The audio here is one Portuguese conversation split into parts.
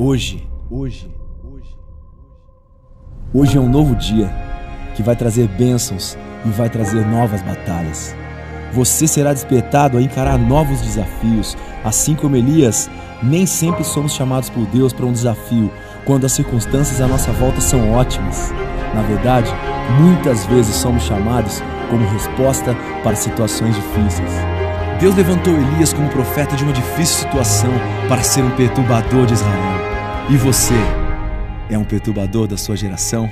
Hoje é um novo dia que vai trazer bênçãos e vai trazer novas batalhas. Você será despertado a encarar novos desafios. Assim como Elias, nem sempre somos chamados por Deus para um desafio quando as circunstâncias à nossa volta são ótimas. Na verdade, muitas vezes somos chamados como resposta para situações difíceis. Deus levantou Elias como profeta de uma difícil situação para ser um perturbador de Israel. E você é um perturbador da sua geração?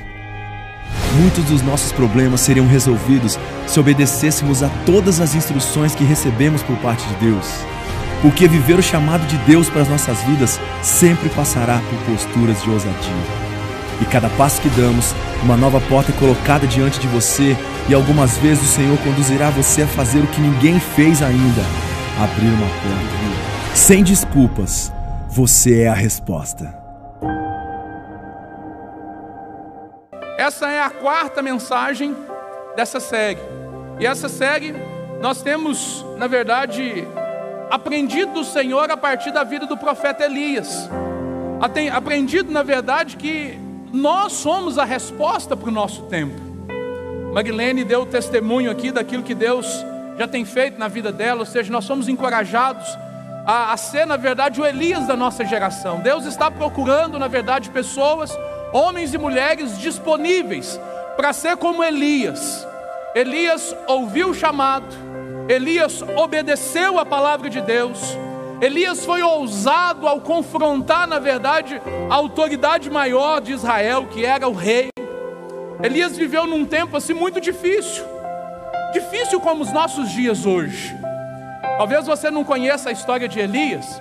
Muitos dos nossos problemas seriam resolvidos se obedecêssemos a todas as instruções que recebemos por parte de Deus. Porque viver o chamado de Deus para as nossas vidas sempre passará por posturas de ousadia. E cada passo que damos, uma nova porta é colocada diante de você, e algumas vezes o Senhor conduzirá você a fazer o que ninguém fez ainda: abrir uma porta. Sem desculpas, você é a resposta. Essa é a quarta mensagem dessa série. E essa série nós temos, na verdade, aprendido do Senhor a partir da vida do profeta Elias. Aprendido, na verdade, que nós somos a resposta para o nosso tempo. Marilene deu testemunho aqui daquilo que Deus já tem feito na vida dela. Ou seja, nós somos encorajados a ser, na verdade, o Elias da nossa geração. Deus está procurando, na verdade, pessoas, homens e mulheres disponíveis para ser como Elias. Elias ouviu o chamado, Elias obedeceu a palavra de Deus, Elias foi ousado ao confrontar, na verdade, a autoridade maior de Israel, que era o rei. Elias viveu num tempo assim muito difícil, difícil como os nossos dias hoje. Talvez você não conheça a história de Elias,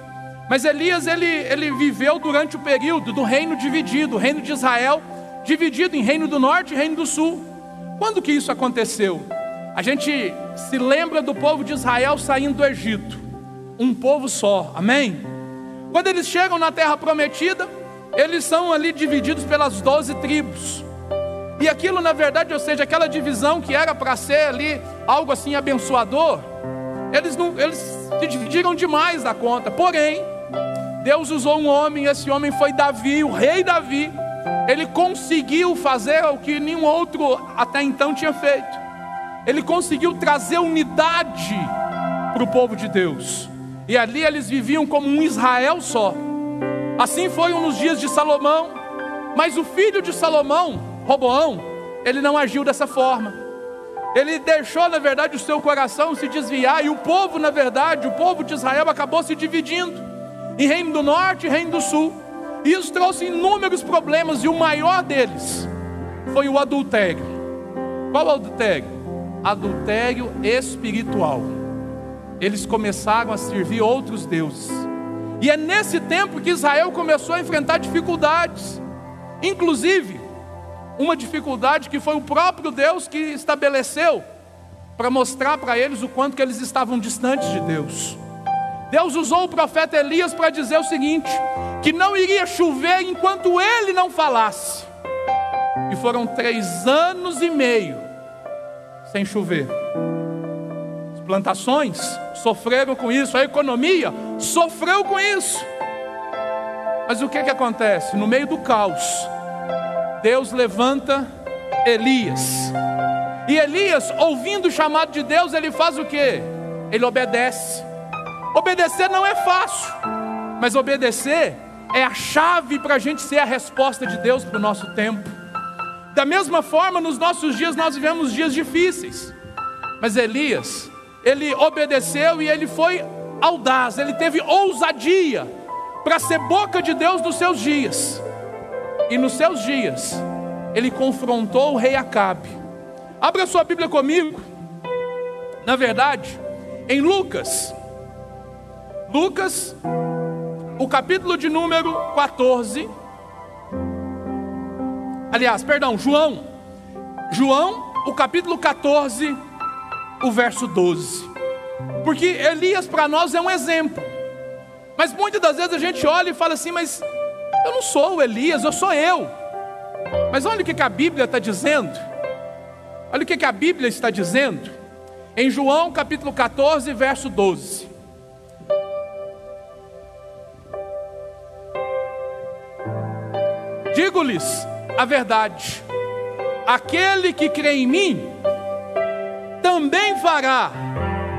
mas Elias ele viveu durante o período do reino dividido, o reino de Israel dividido em reino do norte e reino do sul. Quando que isso aconteceu? A gente se lembra do povo de Israel saindo do Egito, um povo só, amém? Quando eles chegam na terra prometida, eles são ali divididos pelas 12 tribos. E aquilo, na verdade, ou seja, aquela divisão que era para ser ali algo assim abençoador, eles se dividiram demais da conta. Porém, Deus usou um homem, e esse homem foi Davi, o rei Davi. Ele conseguiu fazer o que nenhum outro até então tinha feito. Ele conseguiu trazer unidade para o povo de Deus. E ali eles viviam como um Israel só. Assim foi nos dias de Salomão. Mas o filho de Salomão, Roboão, ele não agiu dessa forma. Ele deixou, na verdade, o seu coração se desviar. E o povo, na verdade, o povo de Israel acabou se dividindo em reino do norte e reino do sul. E isso trouxe inúmeros problemas. E o maior deles foi o adultério. Qual adultério? Adultério espiritual. Eles começaram a servir outros deuses. E é nesse tempo que Israel começou a enfrentar dificuldades. Inclusive, uma dificuldade que foi o próprio Deus que estabeleceu para mostrar para eles o quanto que eles estavam distantes de Deus. Deus usou o profeta Elias para dizer o seguinte: que não iria chover enquanto ele não falasse. E foram 3 anos e meio sem chover. As plantações sofreram com isso, a economia sofreu com isso. Mas o que acontece? No meio do caos, Deus levanta Elias. E Elias, ouvindo o chamado de Deus, ele faz o quê? Ele obedece. Obedecer não é fácil, mas obedecer é a chave para a gente ser a resposta de Deus para o nosso tempo. Da mesma forma, nos nossos dias nós vivemos dias difíceis. Mas Elias, ele obedeceu e ele foi audaz, ele teve ousadia para ser boca de Deus nos seus dias. E nos seus dias, ele confrontou o rei Acabe. Abra sua Bíblia comigo. Na verdade, em Lucas, o capítulo de número 14. Aliás, perdão, João, o capítulo 14, o verso 12. Porque Elias para nós é um exemplo. Mas muitas das vezes a gente olha e fala assim: mas eu não sou o Elias, eu sou eu. Mas olha o que a Bíblia está dizendo. Olha o que a Bíblia está dizendo. Em João capítulo 14, verso 12. digo-lhes a verdade: aquele que crê em mim também fará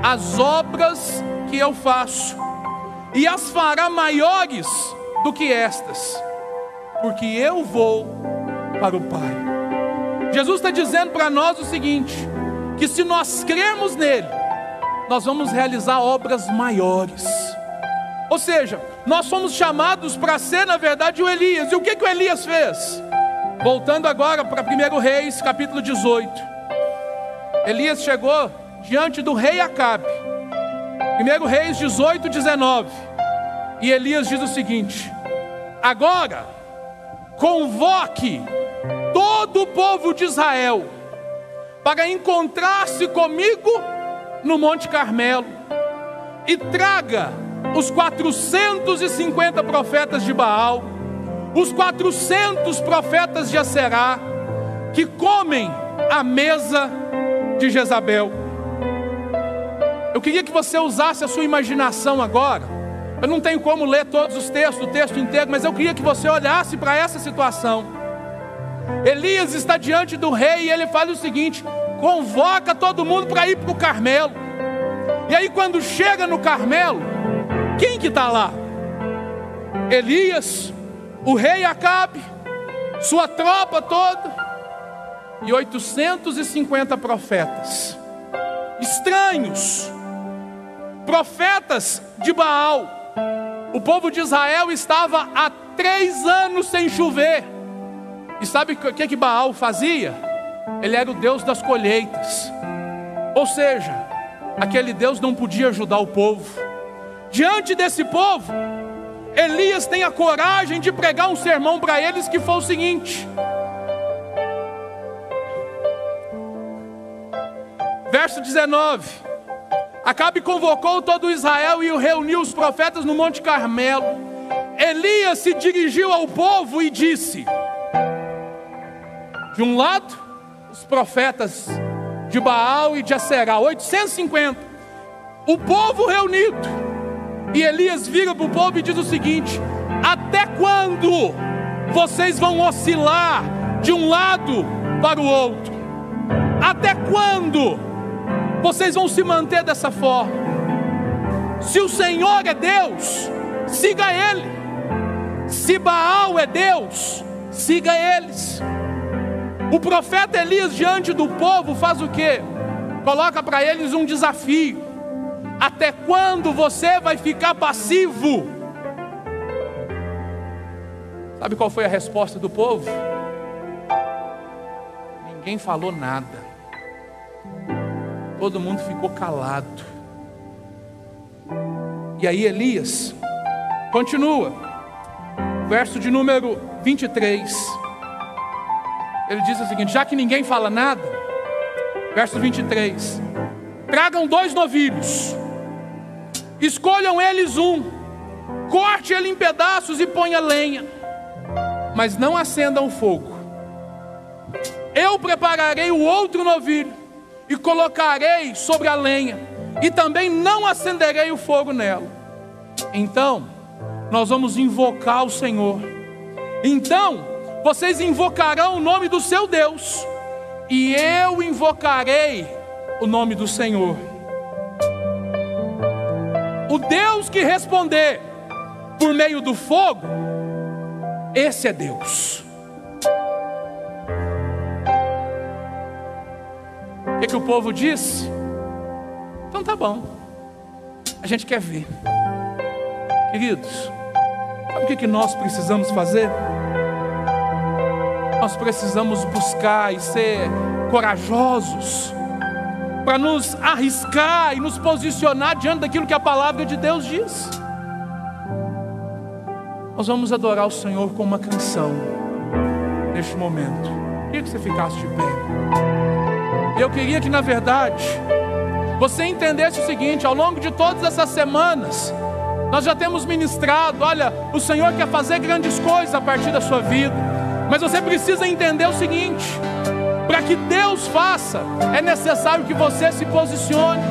as obras que eu faço, e as fará maiores do que estas, porque eu vou para o Pai. Jesus está dizendo para nós o seguinte: que se nós crermos nele, nós vamos realizar obras maiores. Ou seja, nós somos chamados para ser, na verdade, o Elias. E o que o Elias fez? Voltando agora para 1 Reis, capítulo 18. Elias chegou diante do rei Acabe. 1 Reis 18, 19. E Elias diz o seguinte: agora convoque todo o povo de Israel para encontrar-se comigo no Monte Carmelo, e traga os 450 profetas de Baal, os 400 profetas de Aserá, que comem à mesa de Jezabel. Eu queria que você usasse a sua imaginação agora. Eu não tenho como ler todos os textos, o texto inteiro, mas eu queria que você olhasse para essa situação. Elias está diante do rei e ele faz o seguinte: convoca todo mundo para ir para o Carmelo. E aí quando chega no Carmelo, quem que está lá? Elias, o rei Acabe, sua tropa toda, e 850 profetas, estranhos, profetas de Baal. O povo de Israel estava há 3 anos sem chover. E sabe o que Baal fazia? Ele era o Deus das colheitas. Ou seja, aquele Deus não podia ajudar o povo. Diante desse povo, Elias tem a coragem de pregar um sermão para eles que foi o seguinte. Verso 19. Acabe convocou todo Israel e reuniu os profetas no Monte Carmelo. Elias se dirigiu ao povo e disse: de um lado, os profetas de Baal e de Aserá, 850, o povo reunido. E Elias vira para o povo e diz o seguinte: até quando vocês vão oscilar de um lado para o outro? Até quando vocês vão se manter dessa forma? Se o Senhor é Deus, siga Ele. Se Baal é Deus, siga eles. O profeta Elias diante do povo faz o quê? Coloca para eles um desafio: até quando você vai ficar passivo? Sabe qual foi a resposta do povo? Ninguém falou nada. Todo mundo ficou calado. E aí Elias continua. Verso de número 23. Ele diz o seguinte: já que ninguém fala nada, verso 23. Tragam 2 novilhos, escolham eles um, corte ele em pedaços e ponha lenha, mas não acendam o fogo. Eu prepararei o outro novilho e colocarei sobre a lenha, e também não acenderei o fogo nela. Então nós vamos invocar o Senhor. Então vocês invocarão o nome do seu Deus, e eu invocarei o nome do Senhor. O Deus que responder por meio do fogo, esse é Deus. O que o povo disse? Então tá bom, a gente quer ver. Queridos, sabe o que nós precisamos fazer? Nós precisamos buscar e ser corajosos para nos arriscar e nos posicionar diante daquilo que a palavra de Deus diz. Nós vamos adorar o Senhor com uma canção neste momento. Queria que você ficasse de pé. Eu queria que, na verdade, você entendesse o seguinte: ao longo de todas essas semanas, nós já temos ministrado, olha, o Senhor quer fazer grandes coisas a partir da sua vida, mas você precisa entender o seguinte: para que Deus faça, é necessário que você se posicione.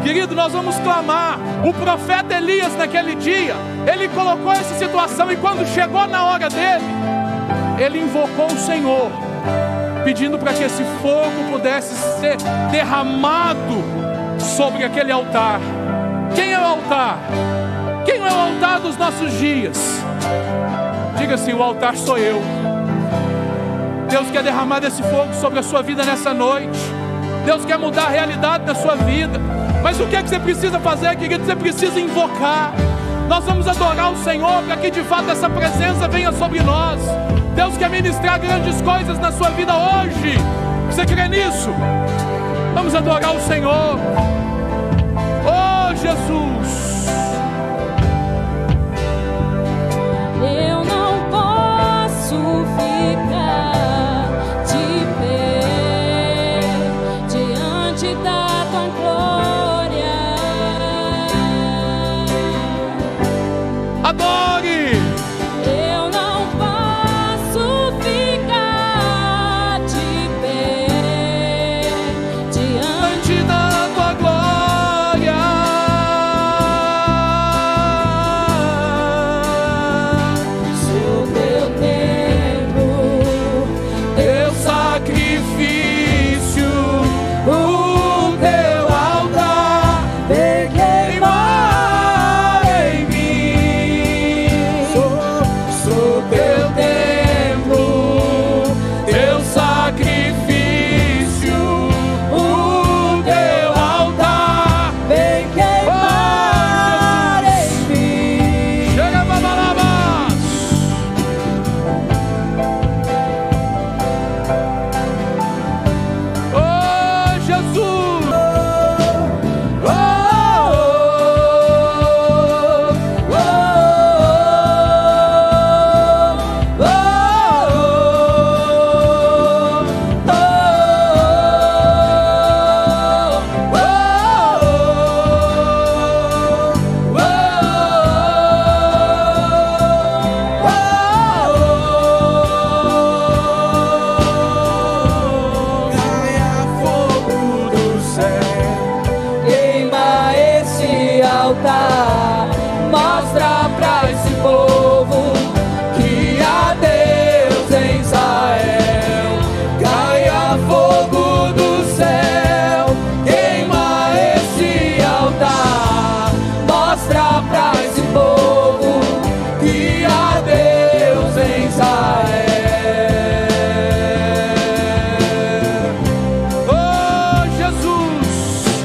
Querido, nós vamos clamar. O profeta Elias naquele dia, ele colocou essa situação, e quando chegou na hora dele, ele invocou o Senhor, pedindo para que esse fogo pudesse ser derramado sobre aquele altar. Quem é o altar? Quem é o altar dos nossos dias? Diga assim: o altar sou eu. Deus quer derramar esse fogo sobre a sua vida nessa noite. Deus quer mudar a realidade da sua vida. Mas o que é que você precisa fazer, querido? Você precisa invocar. Nós vamos adorar o Senhor para que de fato essa presença venha sobre nós. Deus quer ministrar grandes coisas na sua vida hoje. Você crê nisso? Vamos adorar o Senhor. Oh, Jesus! Eu não posso ficar de pé diante da tua glória. Adore! Eu não posso ficar de pé diante Da tua glória. do teu templo, Teu sacrifício, o teu altar, vem queimar em mim. Sou teu templo, teu sacrifício, o teu altar, vem queimar em mim. Chega, babalabás. Oh, Jesus! Oh, caia fogo do céu, queima esse altar, mostra pra esse povo que há Deus em Israel. Caia fogo do céu, queima esse altar, mostra pra esse povo que há Deus em Israel. Oh, Jesus!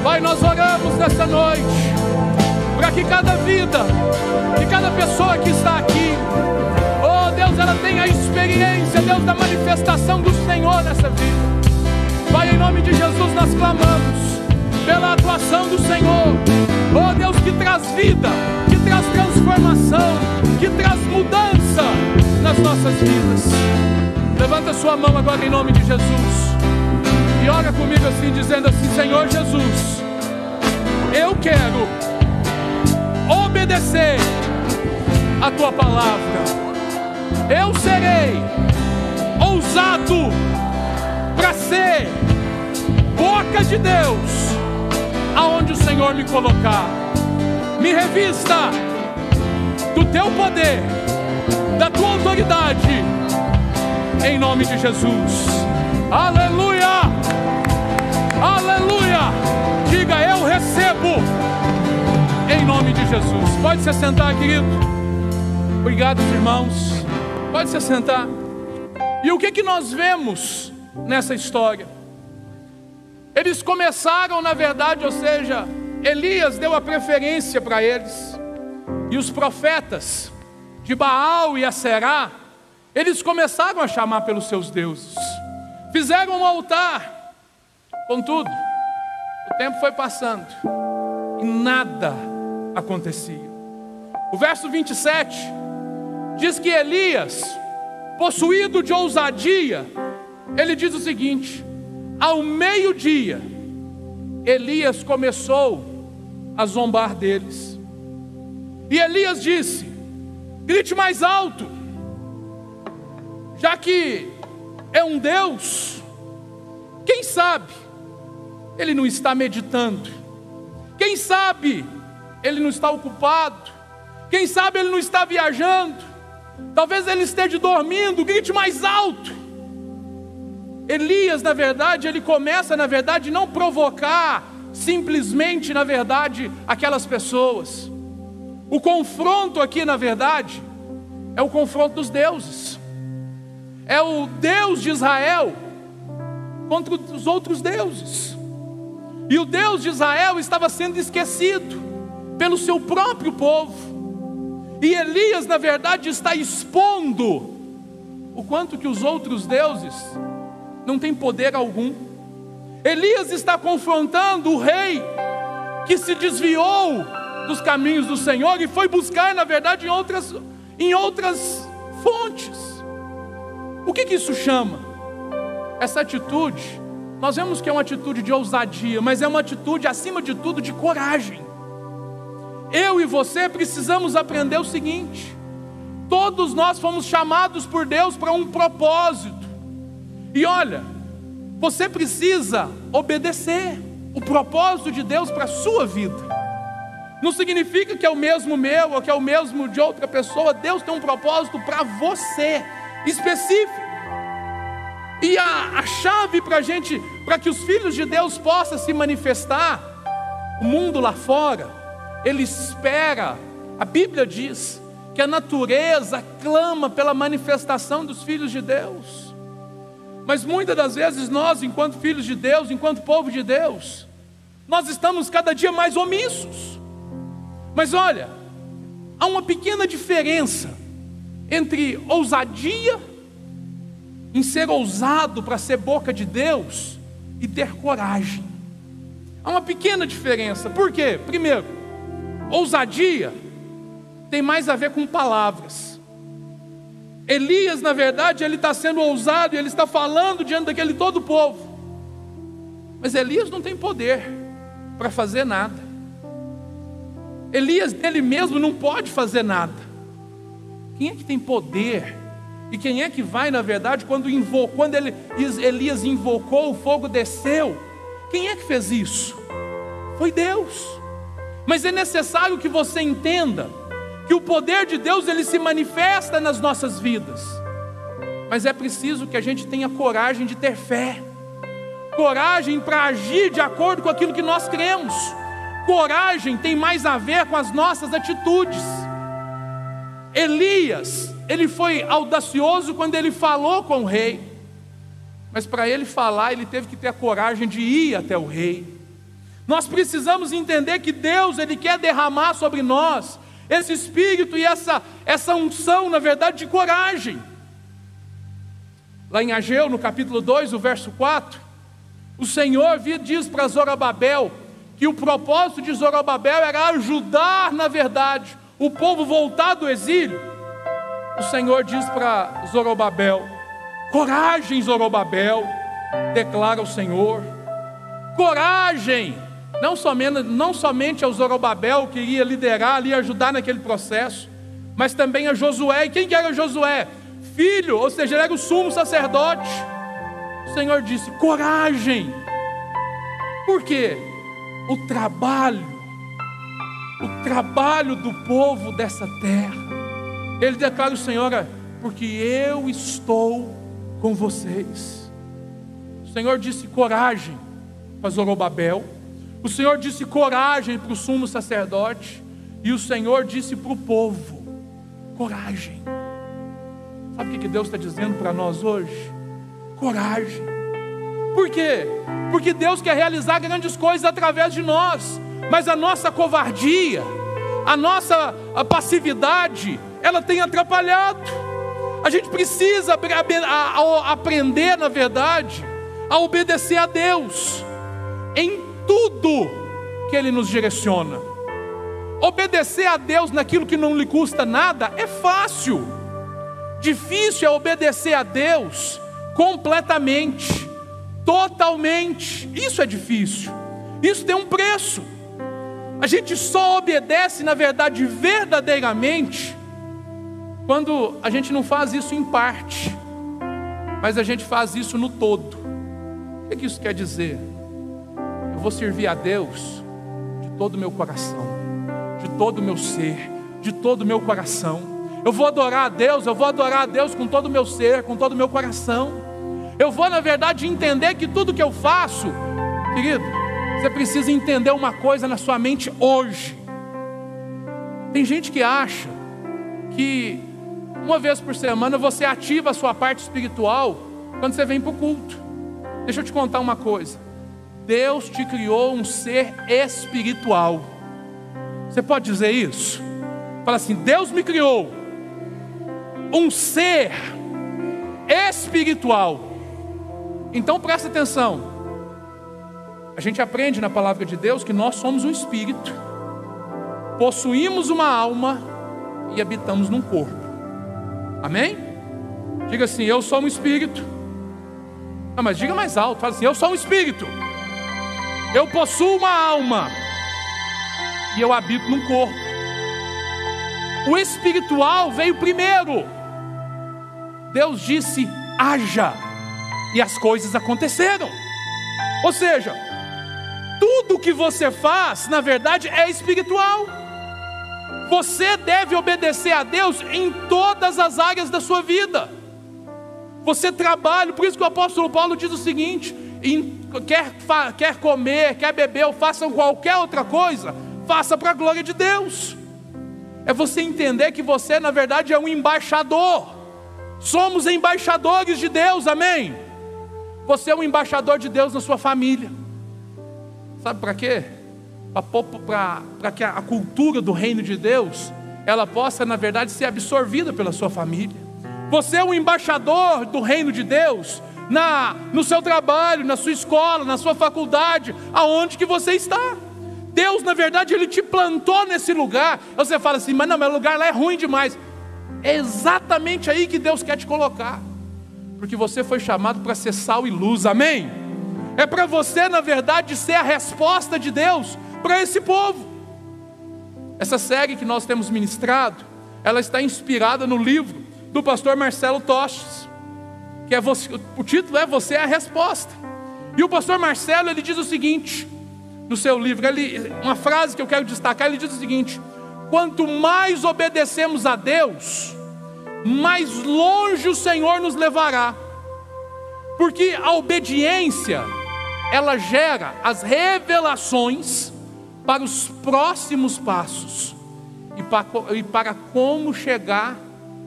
Pai, nós oramos nessa noite para que cada vida, que cada pessoa que está aqui, oh Deus, ela tenha a experiência, Deus, da manifestação do Senhor nessa vida. Pai, em nome de Jesus nós clamamos pela atuação do Senhor, oh Deus, que traz vida, que traz transformação, que traz mudança nas nossas vidas. Levanta sua mão agora em nome de Jesus e ora comigo assim, dizendo assim: Senhor Jesus, eu quero obedecer a tua palavra. Eu serei ousado para ser boca de Deus aonde o Senhor me colocar. Me revista do teu poder, da tua autoridade, em nome de Jesus. Aleluia! Aleluia! Diga: eu recebo, em nome de Jesus. Pode se sentar, querido. Obrigado, irmãos. Pode se sentar. E o que nós vemos nessa história? Eles começaram, na verdade, ou seja, Elias deu a preferência para eles. E os profetas de Baal e Aserá, eles começaram a chamar pelos seus deuses. Fizeram um altar. Contudo, o tempo foi passando e nada acontecia. O verso 27 diz que Elias, possuído de ousadia, ele diz o seguinte: ao meio-dia, Elias começou a zombar deles. E Elias disse: grite mais alto, já que é um Deus, quem sabe ele não está meditando, quem sabe ele não está ocupado, quem sabe ele não está viajando, Talvez ele esteja dormindo, grite mais alto. Elias, na verdade, ele começa, na verdade, não provocar simplesmente, na verdade, aquelas pessoas. O confronto aqui, na verdade, é o confronto dos deuses. É o Deus de Israel contra os outros deuses. E o Deus de Israel estava sendo esquecido pelo seu próprio povo. E Elias, na verdade, está expondo o quanto que os outros deuses não têm poder algum. Elias está confrontando o rei que se desviou dos caminhos do Senhor e foi buscar, na verdade, em outras fontes. O que isso chama? Essa atitude, nós vemos que é uma atitude de ousadia, mas é uma atitude, acima de tudo, de coragem. Eu e você precisamos aprender o seguinte: todos nós fomos chamados por Deus para um propósito. E olha, você precisa obedecer o propósito de Deus para a sua vida. Não significa que é o mesmo meu ou que é o mesmo de outra pessoa. Deus tem um propósito para você, específico. E a chave para que os filhos de Deus possam se manifestar, o mundo lá fora, ele espera. A Bíblia diz que a natureza clama pela manifestação dos filhos de Deus. Mas muitas das vezes nós, enquanto filhos de Deus, enquanto povo de Deus, nós estamos cada dia mais omissos. Mas olha, há uma pequena diferença entre ousadia, em ser ousado para ser boca de Deus, e ter coragem. Há uma pequena diferença. Por quê? Primeiro, ousadia tem mais a ver com palavras. Elias, na verdade, ele está sendo ousado e ele está falando diante daquele todo o povo. Mas Elias não tem poder para fazer nada. Elias dele mesmo não pode fazer nada. Quem é que tem poder? E quem é que vai, na verdade, quando Elias invocou, o fogo desceu? Quem é que fez isso? Foi Deus. Mas é necessário que você entenda que o poder de Deus, ele se manifesta nas nossas vidas. Mas é preciso que a gente tenha coragem de ter fé. Coragem para agir de acordo com aquilo que nós cremos. Coragem tem mais a ver com as nossas atitudes. Elias, ele foi audacioso quando ele falou com o rei. Mas para ele falar, ele teve que ter a coragem de ir até o rei. Nós precisamos entender que Deus, ele quer derramar sobre nós esse espírito e essa unção, na verdade, de coragem. Lá em Ageu, no capítulo 2, o verso 4, o Senhor diz para Zorobabel que o propósito de Zorobabel era ajudar, na verdade, o povo voltar do exílio. O Senhor diz para Zorobabel: coragem, Zorobabel, declara o Senhor. Coragem, não somente ao Zorobabel, que iria liderar ali, ajudar naquele processo, mas também a Josué. E quem que era Josué? Filho, ou seja, ele era o sumo sacerdote. O Senhor disse: coragem. Por quê? O trabalho do povo dessa terra. Ele declara o Senhor: porque eu estou com vocês. O Senhor disse coragem para Zorobabel. O Senhor disse coragem para o sumo sacerdote. E o Senhor disse para o povo: coragem. Sabe o que Deus está dizendo para nós hoje? Coragem. Por quê? Porque Deus quer realizar grandes coisas através de nós. Mas a nossa covardia, a nossa passividade, ela tem atrapalhado. A gente precisa aprender, na verdade, a obedecer a Deus em tudo que Ele nos direciona. Obedecer a Deus naquilo que não lhe custa nada é fácil. Difícil é obedecer a Deus completamente, totalmente. Isso é difícil. Isso tem um preço. A gente só obedece, na verdade, verdadeiramente, quando a gente não faz isso em parte, mas a gente faz isso no todo. O que isso quer dizer? Eu vou servir a Deus de todo o meu coração, de todo o meu ser, de todo o meu coração. eu vou adorar a Deus, eu vou adorar a Deus com todo o meu ser, com todo o meu coração. Eu vou, na verdade, entender que tudo que eu faço, querido, você precisa entender uma coisa na sua mente hoje. Tem gente que acha que uma vez por semana você ativa a sua parte espiritual quando você vem para o culto. Deixa eu te contar uma coisa. Deus te criou um ser espiritual. Você pode dizer isso? Fala assim: Deus me criou um ser espiritual. Então presta atenção. A gente aprende na palavra de Deus que nós somos um espírito, possuímos uma alma e habitamos num corpo. Amém? Diga assim: eu sou um espírito. Não, mas diga mais alto. Fala assim: eu sou um espírito, eu possuo uma alma e eu habito num corpo. O espiritual veio primeiro. Deus disse: haja, e as coisas aconteceram. Ou seja, tudo que você faz, na verdade, é espiritual. Você deve obedecer a Deus em todas as áreas da sua vida. Você trabalha, por isso que o apóstolo Paulo diz o seguinte: quer comer, quer beber ou façam qualquer outra coisa, faça para a glória de Deus. É você entender que você, na verdade, é um embaixador. Somos embaixadores de Deus, amém? Você é um embaixador de Deus na sua família. Sabe para quê? Para que a cultura do reino de Deus, ela possa, na verdade, ser absorvida pela sua família. Você é um embaixador do reino de Deus no seu trabalho, na sua escola, na sua faculdade, aonde que você está. Deus, na verdade, Ele te plantou nesse lugar. Você fala assim: mas não, meu lugar lá é ruim demais. É exatamente aí que Deus quer te colocar, porque você foi chamado para ser sal e luz, amém? É para você, na verdade, ser a resposta de Deus para esse povo. Essa série que nós temos ministrado, ela está inspirada no livro do pastor Marcelo Tostes, que o título é Você é a Resposta. E o pastor Marcelo, ele diz o seguinte no seu livro, uma frase que eu quero destacar, ele diz o seguinte: quanto mais obedecemos a Deus, mais longe o Senhor nos levará, porque a obediência, ela gera as revelações para os próximos passos e para como chegar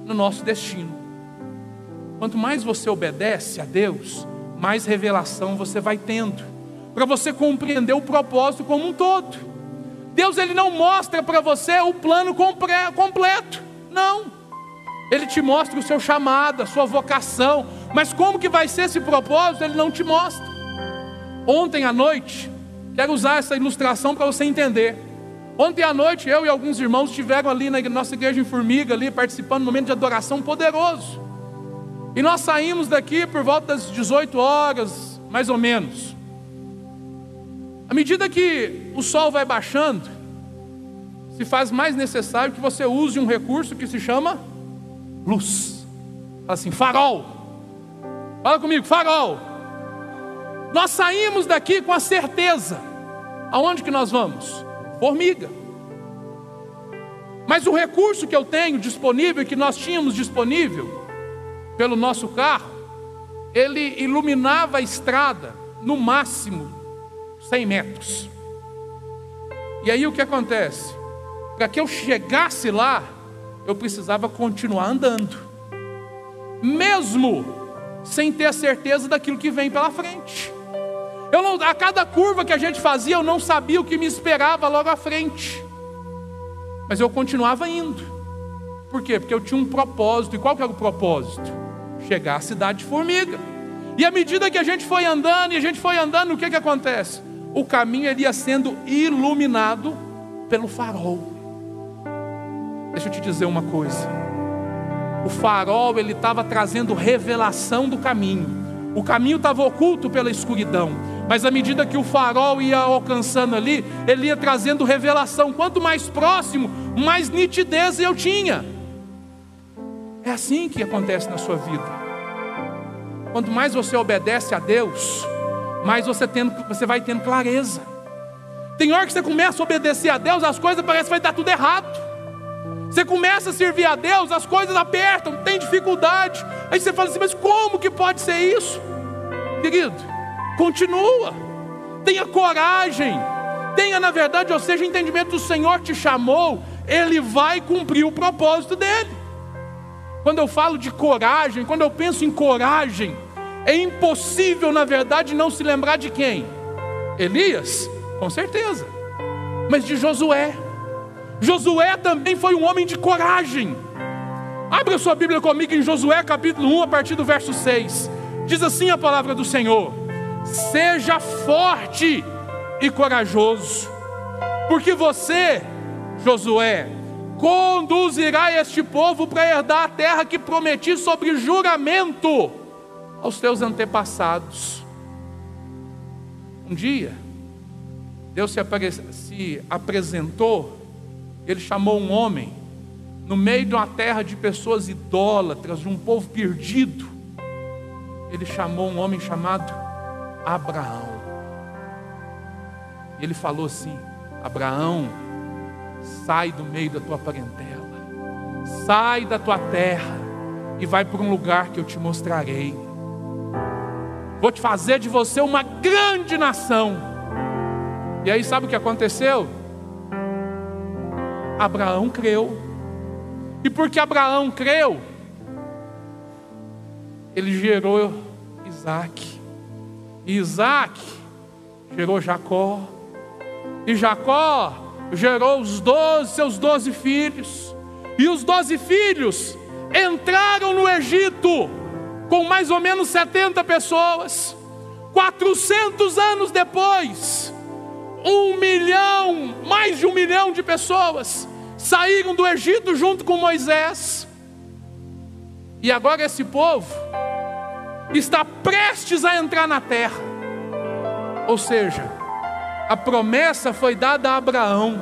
no nosso destino. Quanto mais você obedece a Deus, mais revelação você vai tendo, para você compreender o propósito como um todo. Deus, Ele não mostra para você o plano completo, não. Ele te mostra o seu chamado, a sua vocação, mas como que vai ser esse propósito, Ele não te mostra. Ontem à noite, quero usar essa ilustração para você entender. Ontem à noite, eu e alguns irmãos estiveram ali na nossa igreja em Formiga, ali participando de um momento de adoração poderoso. E nós saímos daqui por volta das 18 horas, mais ou menos. À medida que o sol vai baixando, se faz mais necessário que você use um recurso que se chama luz. Fala assim: farol. Fala comigo: farol. Nós saímos daqui com a certeza. Aonde que nós vamos? Formiga. Mas o recurso que eu tenho disponível, que nós tínhamos disponível pelo nosso carro, ele iluminava a estrada no máximo 100 metros. E aí o que acontece? Para que eu chegasse lá, eu precisava continuar andando, mesmo sem ter a certeza daquilo que vem pela frente. A cada curva que a gente fazia, eu não sabia o que me esperava logo à frente, mas eu continuava indo. Por quê? Porque eu tinha um propósito. E qual que era o propósito? Chegar à cidade de Formiga. E à medida que a gente foi andando, o que acontece? O caminho ele ia sendo iluminado pelo farol. Deixa eu te dizer uma coisa: o farol ele estava trazendo revelação do caminho. O caminho estava oculto pela escuridão, mas à medida que o farol ia alcançando ali, ele ia trazendo revelação. Quanto mais próximo, mais nitidez eu tinha. É assim que acontece na sua vida. Quanto mais você obedece a Deus, mais você vai tendo clareza. Tem hora que você começa a obedecer a Deus, as coisas parecem que vai dar tudo errado. Você começa a servir a Deus, as coisas apertam, tem dificuldade. Aí você fala assim, mas como que pode ser isso? Querido, continua. Tenha coragem. Tenha, na verdade, ou seja, entendimento. O Senhor te chamou, Ele vai cumprir o propósito dEle. Quando eu falo de coragem, quando eu penso em coragem, é impossível, na verdade, não se lembrar de quem? Elias, com certeza. Mas de Josué. Josué também foi um homem de coragem. Abra sua Bíblia comigo em Josué capítulo 1, a partir do verso 6. Diz assim a palavra do Senhor: seja forte e corajoso, porque você, Josué, conduzirá este povo para herdar a terra que prometi sobre juramento aos teus antepassados. Um dia, Deus se apresentou. Ele chamou um homem no meio de uma terra de pessoas idólatras, de um povo perdido. Ele chamou um homem chamado Abraão. Ele falou assim: Abraão, sai do meio da tua parentela, sai da tua terra e vai para um lugar que eu te mostrarei. Vou te fazer de você uma grande nação. E aí sabe o que aconteceu? Abraão creu. E porque Abraão creu, ele gerou Isaac. E Isaac gerou Jacó. E Jacó gerou seus 12 filhos. E os 12 filhos entraram no Egito com mais ou menos 70 pessoas. 400 anos depois, 1 milhão, mais de 1 milhão de pessoas saíram do Egito junto com Moisés. E agora esse povo está prestes a entrar na terra. Ou seja, a promessa foi dada a Abraão.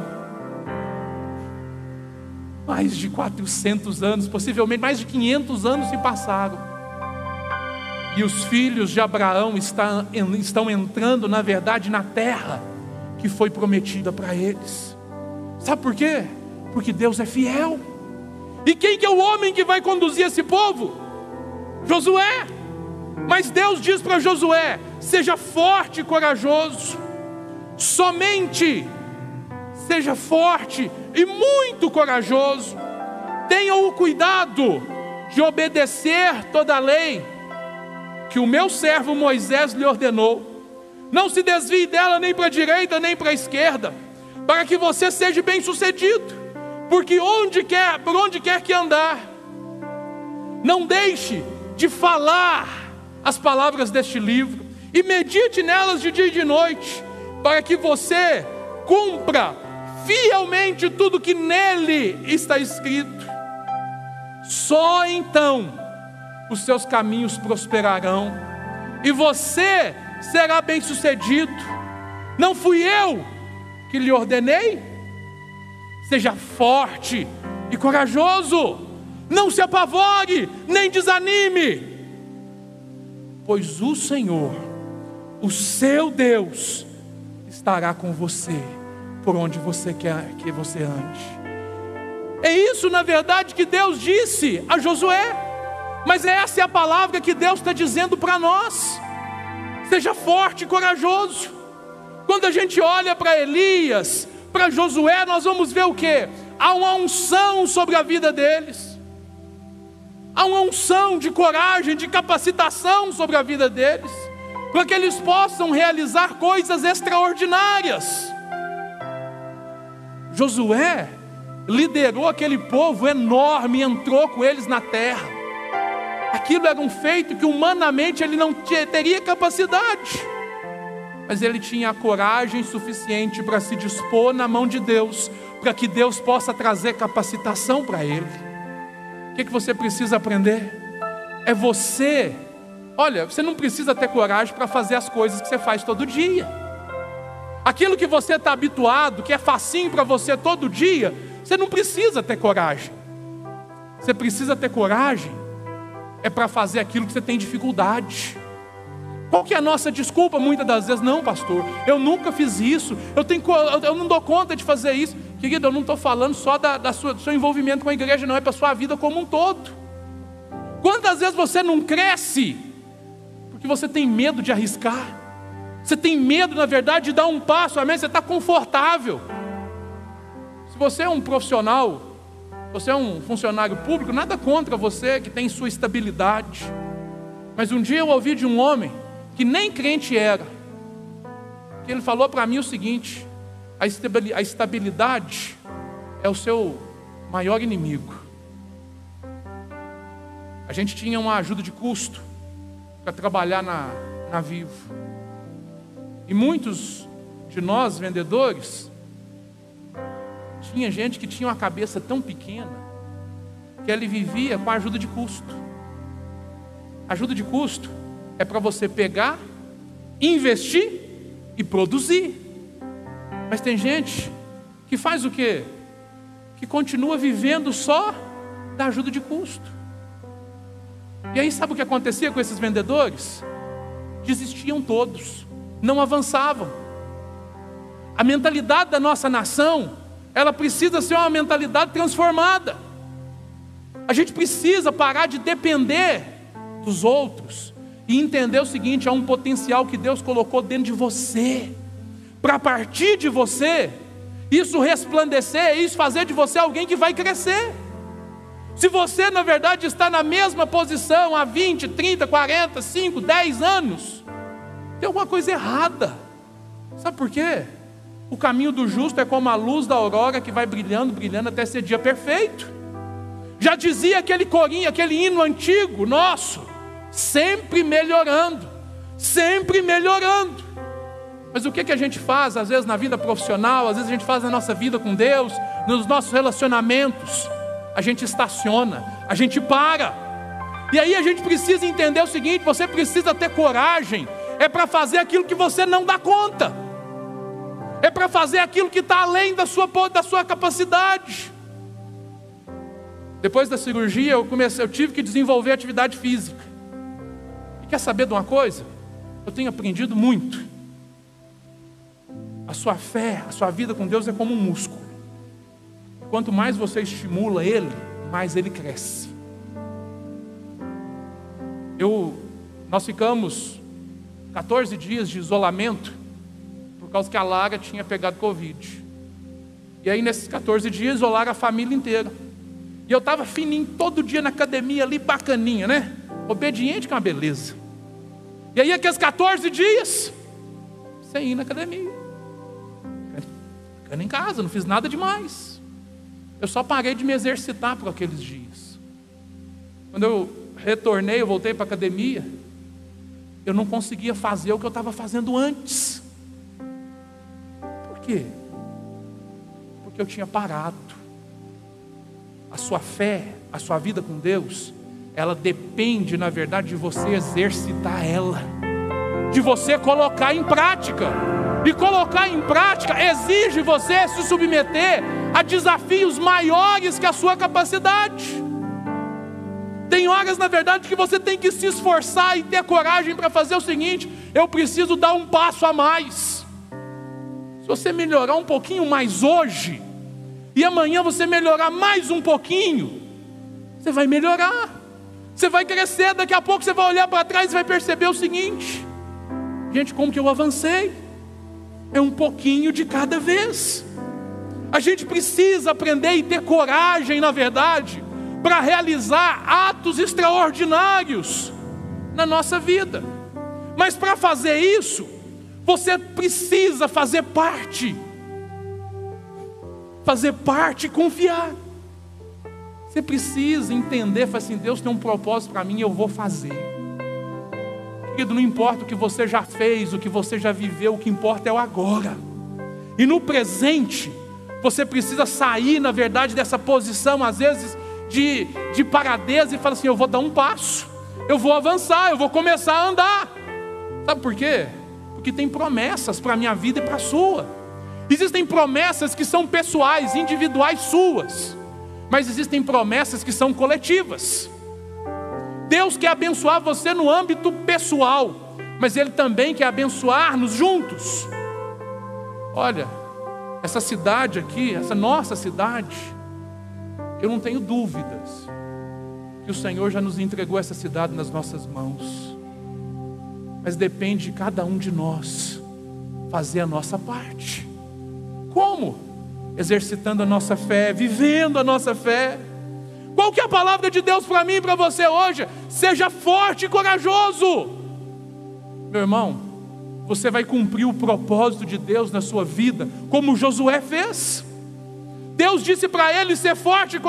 Mais de 400 anos, possivelmente mais de 500 anos se passaram. E os filhos de Abraão estão entrando, na verdade, na terra que foi prometida para eles. Sabe por quê? Porque Deus é fiel. E quem que é o homem que vai conduzir esse povo? Josué. Mas Deus diz para Josué: seja forte e corajoso. Somente seja forte e muito corajoso. Tenha o cuidado de obedecer toda a lei que o meu servo Moisés lhe ordenou. Não se desvie dela nem para a direita nem para a esquerda, para que você seja bem sucedido. Porque por onde quer que andar, não deixe de falar as palavras deste livro e medite nelas de dia e de noite, para que você cumpra fielmente tudo que nele está escrito. Só então os seus caminhos prosperarão e você será bem sucedido. Não fui eu que lhe ordenei? Seja forte e corajoso, não se apavore, nem desanime, pois o Senhor, o seu Deus, estará com você por onde você quer que você ande. É isso, na verdade, que Deus disse a Josué, mas essa é a palavra que Deus está dizendo para nós. Seja forte e corajoso. Quando a gente olha para Elias, para Josué, nós vamos ver o quê? Há uma unção sobre a vida deles. Há uma unção de coragem, de capacitação sobre a vida deles, para que eles possam realizar coisas extraordinárias. Josué liderou aquele povo enorme, entrou com eles na terra. Aquilo era um feito que humanamente ele não teria capacidade, mas ele tinha a coragem suficiente para se dispor na mão de Deus, para que Deus possa trazer capacitação para ele. O que você precisa aprender? É você. Olha, você não precisa ter coragem para fazer as coisas que você faz todo dia. Aquilo que você está habituado, que é facinho para você todo dia, você não precisa ter coragem. Você precisa ter coragem é para fazer aquilo que você tem dificuldade. Qual que é a nossa desculpa muitas das vezes? Não, pastor, eu nunca fiz isso, eu não dou conta de fazer isso. Querido, eu não estou falando só do seu envolvimento com a igreja, não, é para a sua vida como um todo. Quantas vezes você não cresce porque você tem medo de arriscar? Você tem medo, na verdade, de dar um passo, amém? Você está confortável. Se você é um profissional, você é um funcionário público, nada contra você que tem sua estabilidade. Mas um dia eu ouvi de um homem que nem crente era, que ele falou para mim o seguinte: a estabilidade é o seu maior inimigo. A gente tinha uma ajuda de custo para trabalhar na Vivo. E muitos de nós, vendedores, tinha gente que tinha uma cabeça tão pequena que ele vivia com a ajuda de custo. Ajuda de custo é para você pegar, investir e produzir. Mas tem gente que faz o quê? Que continua vivendo só da ajuda de custo. E aí sabe o que acontecia com esses vendedores? Desistiam todos, não avançavam. A mentalidade da nossa nação, ela precisa ser uma mentalidade transformada. A gente precisa parar de depender dos outros e entender o seguinte: há um potencial que Deus colocou dentro de você, para a partir de você, isso resplandecer, isso fazer de você alguém que vai crescer. Se você na verdade está na mesma posição há 20, 30, 40, 5, 10 anos, tem alguma coisa errada. Sabe por quê? O caminho do justo é como a luz da aurora que vai brilhando, brilhando até ser dia perfeito. Já dizia aquele corinho, aquele hino antigo nosso: sempre melhorando, sempre melhorando. Mas o que a gente faz às vezes na vida profissional, às vezes a gente faz na nossa vida com Deus, nos nossos relacionamentos? A gente estaciona, a gente para. E aí a gente precisa entender o seguinte: você precisa ter coragem, é para fazer aquilo que você não dá conta, é para fazer aquilo que está além da sua capacidade. Depois da cirurgia eu tive que desenvolver atividade física. E quer saber de uma coisa? Eu tenho aprendido muito. A sua fé, a sua vida com Deus é como um músculo. Quanto mais você estimula ele, mais ele cresce. Nós ficamos 14 dias de isolamento por causa que a Lara tinha pegado Covid. E aí nesses 14 dias isolaram a família inteira. E eu estava fininho todo dia na academia ali, bacaninha, né? Obediente, que é uma beleza. E aí aqueles 14 dias, sem ir na academia, ficando em casa, não fiz nada demais. Eu só parei de me exercitar por aqueles dias. Quando eu retornei, eu voltei para a academia, eu não conseguia fazer o que eu estava fazendo antes. Por quê? Porque eu tinha parado. A sua fé, a sua vida com Deus, ela depende, na verdade, de você exercitar ela, de você colocar em prática. E colocar em prática exige você se submeter a desafios maiores que a sua capacidade. Tem horas, na verdade, que você tem que se esforçar e ter coragem para fazer o seguinte: eu preciso dar um passo a mais. Se você melhorar um pouquinho mais hoje, e amanhã você melhorar mais um pouquinho, você vai melhorar, você vai crescer. Daqui a pouco você vai olhar para trás e vai perceber o seguinte: gente, como que eu avancei? É um pouquinho de cada vez. A gente precisa aprender e ter coragem, na verdade, para realizar atos extraordinários na nossa vida. Mas para fazer isso, você precisa fazer parte e confiar. Você precisa entender, falar assim: Deus tem um propósito para mim, eu vou fazer. Querido, não importa o que você já fez, o que você já viveu, o que importa é o agora. E no presente, você precisa sair, na verdade, dessa posição, às vezes, de paradeza, e falar assim: eu vou dar um passo, eu vou avançar, eu vou começar a andar. Sabe por quê? Porque tem promessas para a minha vida e para a sua. Existem promessas que são pessoais, individuais suas, mas existem promessas que são coletivas. Deus quer abençoar você no âmbito pessoal, mas Ele também quer abençoar-nos juntos. Olha, Essa cidade aqui, essa nossa cidade, eu não tenho dúvidas que o Senhor já nos entregou essa cidade nas nossas mãos. Mas depende de cada um de nós fazer a nossa parte. Como? Exercitando a nossa fé, vivendo a nossa fé. Qual que é a palavra de Deus para mim e para você hoje? Seja forte e corajoso. Meu irmão, você vai cumprir o propósito de Deus na sua vida, como Josué fez. Deus disse para ele ser forte e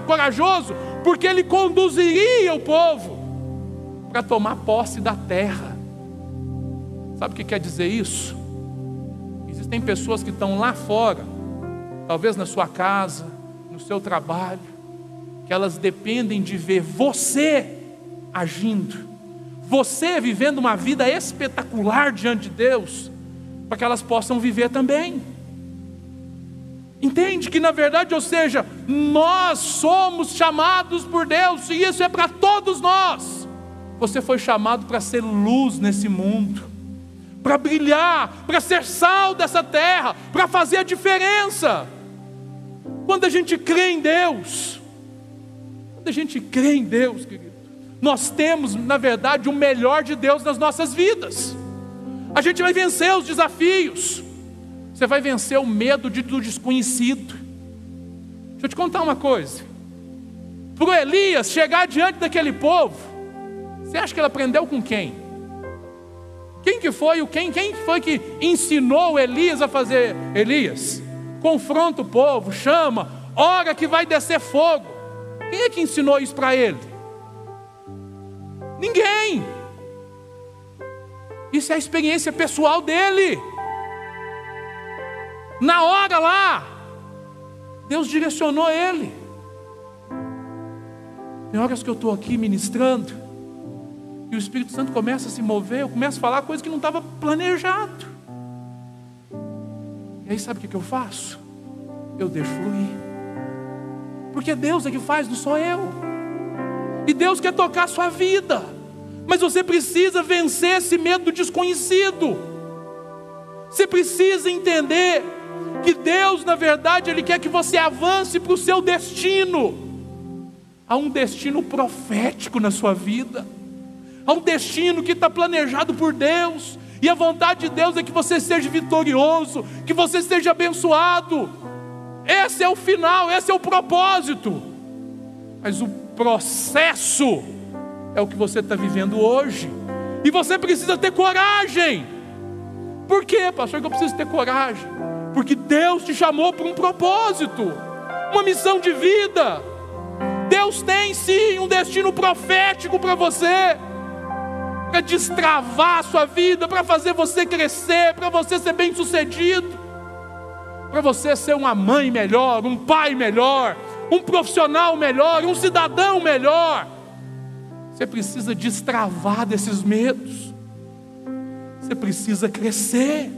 corajoso, porque ele conduziria o povo para tomar posse da terra. Sabe o que quer dizer isso? Existem pessoas que estão lá fora, talvez na sua casa, no seu trabalho, que elas dependem de ver você agindo, você vivendo uma vida espetacular diante de Deus, para que elas possam viver também. Entende que na verdade, ou seja, nós somos chamados por Deus, e isso é para todos nós. Você foi chamado para ser luz nesse mundo, para brilhar, para ser sal dessa terra, para fazer a diferença. Quando a gente crê em Deus, querido, nós temos, na verdade, o melhor de Deus nas nossas vidas. A gente vai vencer os desafios. Você vai vencer o medo do desconhecido. Deixa eu te contar uma coisa. Para o Elias chegar diante daquele povo, você acha que ele aprendeu com quem? Quem foi que ensinou Elias a fazer? Elias, confronta o povo, chama, ora que vai descer fogo. Quem é que ensinou isso para ele? Ninguém. Isso é a experiência pessoal dele. Na hora lá, Deus direcionou ele. Tem horas que eu estou aqui ministrando e o Espírito Santo começa a se mover, eu começo a falar coisas que não estava planejado. E aí sabe o que eu faço? Eu deixo fluir. Porque Deus é que faz, não sou eu. E Deus quer tocar a sua vida, mas você precisa vencer esse medo do desconhecido. Você precisa entender que Deus, na verdade, Ele quer que você avance para o seu destino. Há um destino profético na sua vida. Há um destino que está planejado por Deus. E a vontade de Deus é que você seja vitorioso, que você seja abençoado. Esse é o final, esse é o propósito. Mas o processo é o que você está vivendo hoje. E você precisa ter coragem. Por quê, pastor, que eu preciso ter coragem? Porque Deus te chamou para um propósito, uma missão de vida. Deus tem sim um destino profético para você, para destravar a sua vida, para fazer você crescer, para você ser bem sucedido, para você ser uma mãe melhor, um pai melhor, um profissional melhor, um cidadão melhor. Você precisa destravar desses medos. Você precisa crescer.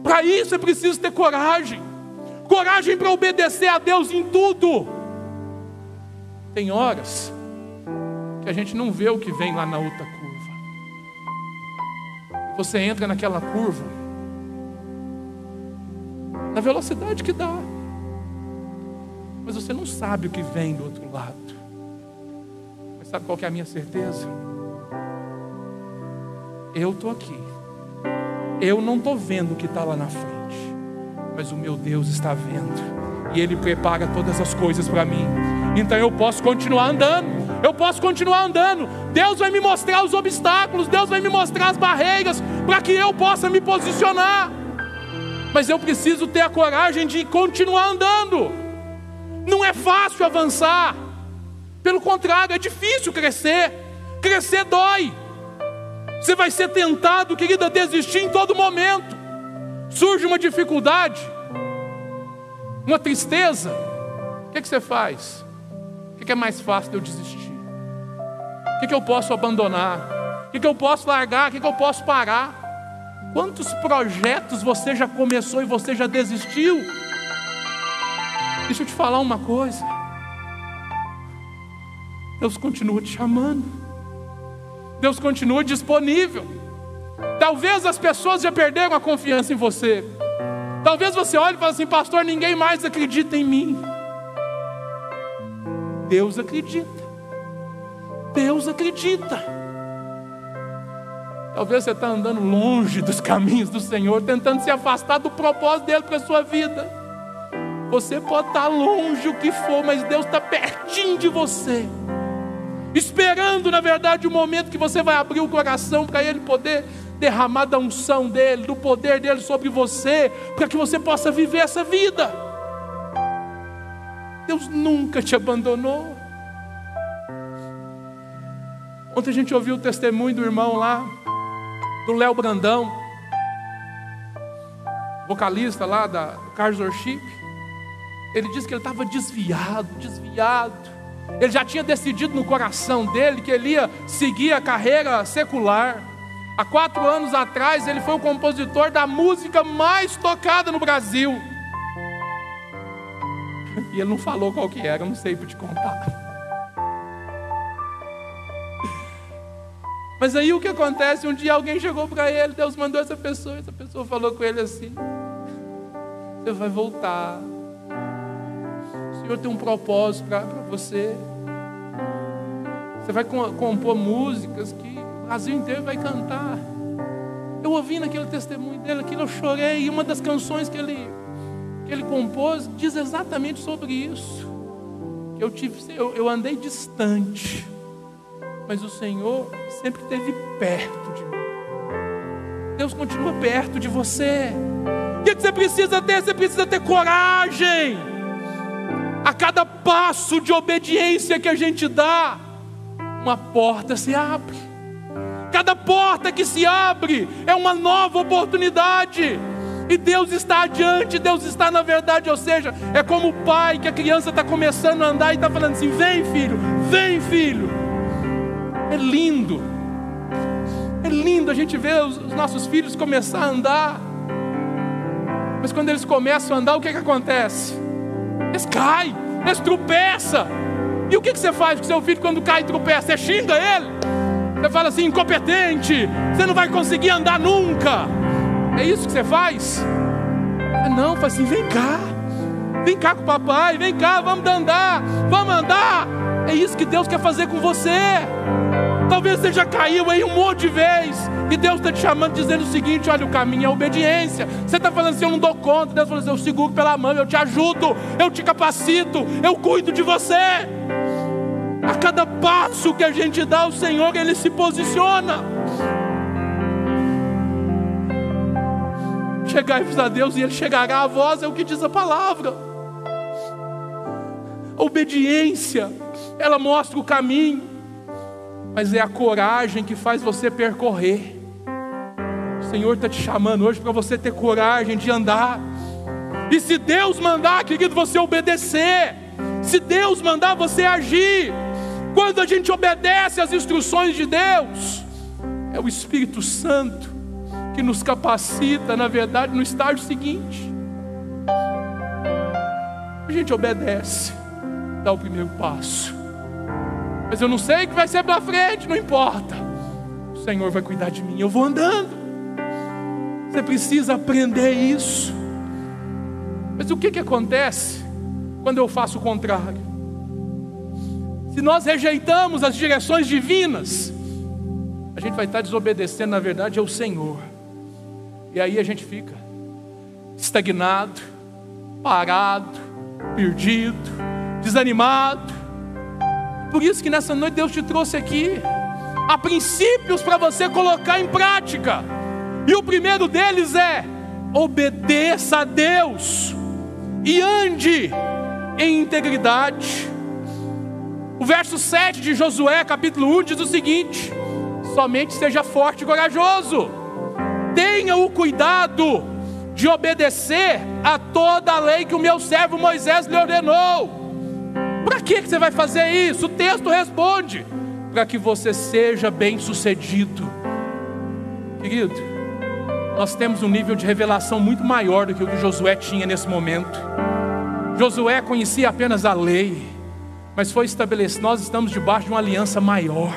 Para isso é preciso ter coragem. Coragem para obedecer a Deus em tudo. Tem horas que a gente não vê o que vem lá na outra curva. Você entra naquela curva na velocidade que dá, mas você não sabe o que vem do outro lado. Mas sabe qual que é a minha certeza? Eu estou aqui. Eu não estou vendo o que está lá na frente, mas o meu Deus está vendo. E Ele prepara todas as coisas para mim. Então eu posso continuar andando. Deus vai me mostrar os obstáculos, Deus vai me mostrar as barreiras, para que eu possa me posicionar. Mas eu preciso ter a coragem de continuar andando. Não é fácil avançar. Pelo contrário, é difícil crescer. Crescer dói. Você vai ser tentado, querida, a desistir em todo momento. Surge uma dificuldade, uma tristeza. O que você faz? O que é mais fácil de eu desistir? O que eu posso abandonar? O que eu posso largar? O que eu posso parar? Quantos projetos você já começou e você já desistiu? Deixa eu te falar uma coisa. Deus continua te chamando. Deus continua disponível. Talvez as pessoas já perderam a confiança em você. Talvez você olhe e fale assim: pastor, ninguém mais acredita em mim. Deus acredita. Deus acredita. Talvez você está andando longe dos caminhos do Senhor, tentando se afastar do propósito dele para a sua vida. Você pode estar longe o que for, mas Deus está pertinho de você, esperando, na verdade, o momento que você vai abrir o coração para Ele poder derramar da unção dEle, do poder dEle sobre você, para que você possa viver essa vida. Deus nunca te abandonou. Ontem a gente ouviu o testemunho do irmão lá, do Léo Brandão, vocalista lá do Cars Worship. Ele disse que ele estava desviado. Ele já tinha decidido no coração dele que ele ia seguir a carreira secular. Há 4 anos atrás ele foi o compositor da música mais tocada no Brasil. E ele não falou qual que era, eu não sei para te contar. Mas aí o que acontece? Um dia alguém chegou para ele, Deus mandou essa pessoa falou com ele assim: você vai voltar, o Senhor tem um propósito para você. Você vai compor músicas que o Brasil inteiro vai cantar. Eu ouvi naquele testemunho dele aquilo, eu chorei. E uma das canções que ele compôs diz exatamente sobre isso. Eu andei distante, mas o Senhor sempre esteve perto de mim. Deus continua perto de você. O que você precisa ter? Você precisa ter coragem. A cada passo de obediência que a gente dá, uma porta se abre. Cada porta que se abre é uma nova oportunidade. E Deus está adiante, Deus está na verdade. Ou seja, é como o pai que a criança está começando a andar e está falando assim: vem filho, vem filho. É lindo a gente ver os nossos filhos começar a andar. Mas quando eles começam a andar, o que acontece? Eles caem, eles tropeçam. E o que você faz com seu filho quando cai e tropeça? Você xinga ele? Você fala assim: incompetente, você não vai conseguir andar nunca. É isso que você faz? Não, faz assim: vem cá com o papai, vem cá, vamos andar. É isso que Deus quer fazer com você. Talvez você já caiu aí um monte de vezes, e Deus está te chamando, dizendo o seguinte: olha, o caminho é a obediência. Você está falando assim: eu não dou conta. Deus fala assim: eu seguro pela mão, eu te ajudo, eu te capacito, eu cuido de você. A cada passo que a gente dá, o Senhor, Ele se posiciona. Chegai-vos a Deus e Ele chegará a vós, é o que diz a palavra. A obediência, ela mostra o caminho, mas é a coragem que faz você percorrer. O Senhor está te chamando hoje para você ter coragem de andar. E se Deus mandar, querido, você obedecer. Se Deus mandar, você agir. Quando a gente obedece às instruções de Deus, é o Espírito Santo que nos capacita, na verdade, no estágio seguinte. A gente obedece, dá o primeiro passo. Mas eu não sei o que vai ser para frente, não importa. O Senhor vai cuidar de mim, eu vou andando. Você precisa aprender isso. Mas o que acontece quando eu faço o contrário? Se nós rejeitamos as direções divinas, a gente vai estar desobedecendo, na verdade, ao Senhor. E aí a gente fica estagnado, parado, perdido, desanimado. Por isso que nessa noite Deus te trouxe aqui. Há princípios para você colocar em prática. E o primeiro deles é: obedeça a Deus e ande em integridade. O verso 7 de Josué, capítulo 1, diz o seguinte: somente seja forte e corajoso. Tenha o cuidado de obedecer a toda a lei que o meu servo Moisés lhe ordenou. Para que você vai fazer isso? O texto responde: para que você seja bem sucedido. Querido, nós temos um nível de revelação muito maior do que o que Josué tinha nesse momento. Josué conhecia apenas a lei, mas foi estabelecido, nós estamos debaixo de uma aliança maior.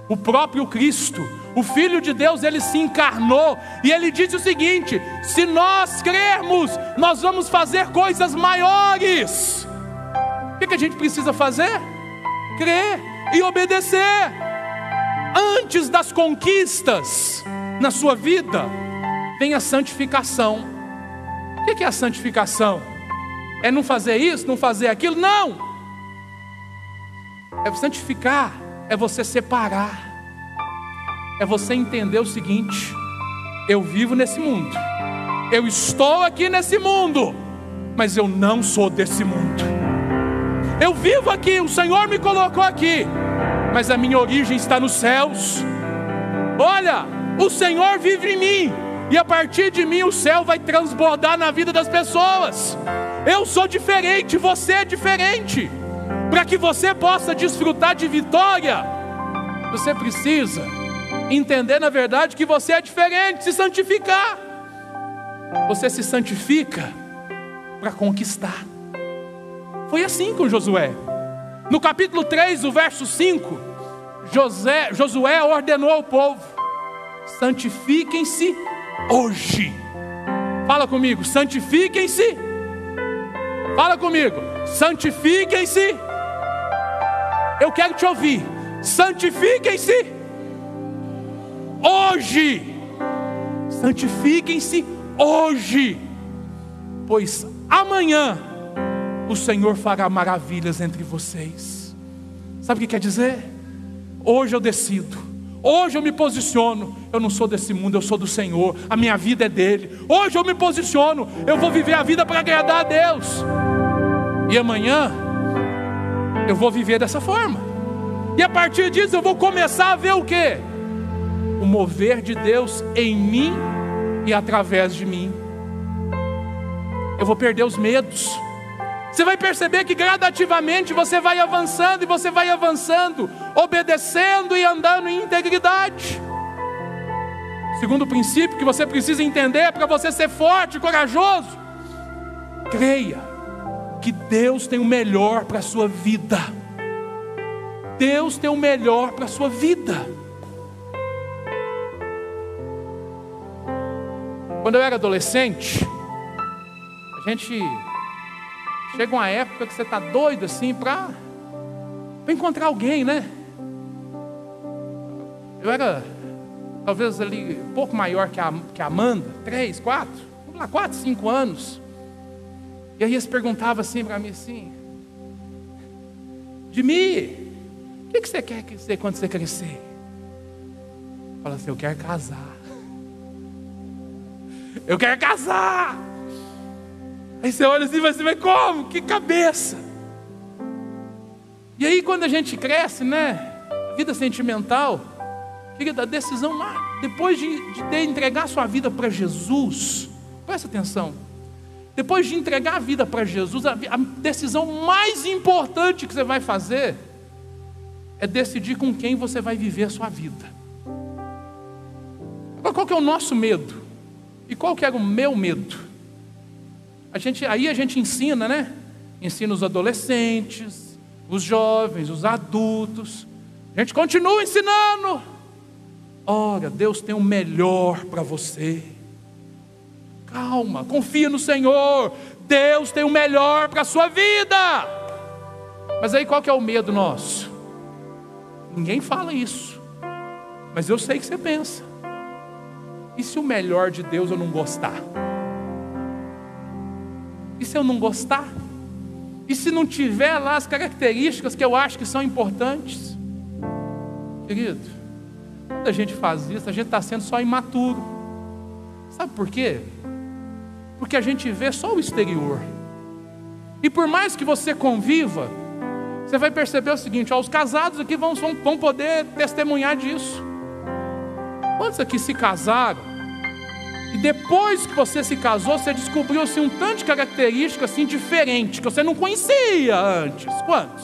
O próprio Cristo, O Filho de Deus, ele se encarnou e ele disse o seguinte: se nós crermos, nós vamos fazer coisas maiores. O que a gente precisa fazer? Crer e obedecer. Antes das conquistas na sua vida, vem a santificação. O que é a santificação? É não fazer isso, não fazer aquilo? Não! É santificar, é você separar. É você entender o seguinte: eu vivo nesse mundo, eu estou aqui nesse mundo, mas eu não sou desse mundo. Eu vivo aqui, o Senhor me colocou aqui, mas a minha origem está nos céus. Olha, o Senhor vive em mim, e a partir de mim o céu vai transbordar na vida das pessoas. Eu sou diferente, você é diferente. Para que você possa desfrutar de vitória, você precisa entender na verdade que você é diferente, se santificar. Você se santifica para conquistar. Foi assim com Josué. No capítulo 3, o verso 5, Josué ordenou ao povo: santifiquem-se hoje. Fala comigo, santifiquem-se. Fala comigo, santifiquem-se. Eu quero te ouvir. Santifiquem-se hoje. Santifiquem-se hoje, pois amanhã o Senhor fará maravilhas entre vocês. Sabe o que quer dizer? Hoje eu decido, hoje eu me posiciono. Eu não sou desse mundo, eu sou do Senhor. A minha vida é dele. Hoje eu me posiciono, eu vou viver a vida para agradar a Deus. E amanhã eu vou viver dessa forma. E a partir disso eu vou começar a ver o quê? O mover de Deus em mim e através de mim. Eu vou perder os medos. Você vai perceber que gradativamente você vai avançando e você vai avançando, obedecendo e andando em integridade. Segundo princípio que você precisa entender para você ser forte e corajoso: creia que Deus tem o melhor para a sua vida. Deus tem o melhor para a sua vida. Quando eu era adolescente, a gente chega uma época que você está doido assim para encontrar alguém, né? Eu era talvez ali um pouco maior que a Amanda, 3, 4, vamos lá, 4, 5 anos. E aí eles perguntavam assim para mim assim: Dimi, o que você quer ser quando você crescer? Eu falo assim: eu quero casar. Eu quero casar. Aí você olha assim e vai assim: mas como? Que cabeça. E aí quando a gente cresce, né, vida sentimental, querida, a decisão lá, depois de entregar sua vida para Jesus, presta atenção, depois de entregar a vida para Jesus, a decisão mais importante que você vai fazer é decidir com quem você vai viver a sua vida. Agora, qual que é o nosso medo? E qual que era o meu medo? Aí a gente ensina, né? Ensina os adolescentes, os jovens, os adultos. A gente continua ensinando. Ora, Deus tem o melhor para você. Calma, confia no Senhor. Deus tem o melhor para a sua vida. Mas aí qual que é o medo nosso? Ninguém fala isso, mas eu sei que você pensa: e se o melhor de Deus eu não gostar? E se eu não gostar? E se não tiver lá as características que eu acho que são importantes? Querido, quando a gente faz isso, a gente está sendo só imaturo. Sabe por quê? Porque a gente vê só o exterior. E por mais que você conviva, você vai perceber o seguinte: os casados aqui vão poder testemunhar disso. Quantos aqui se casaram e depois que você se casou, você descobriu assim, um tanto de características assim, diferentes, que você não conhecia antes? Quantos?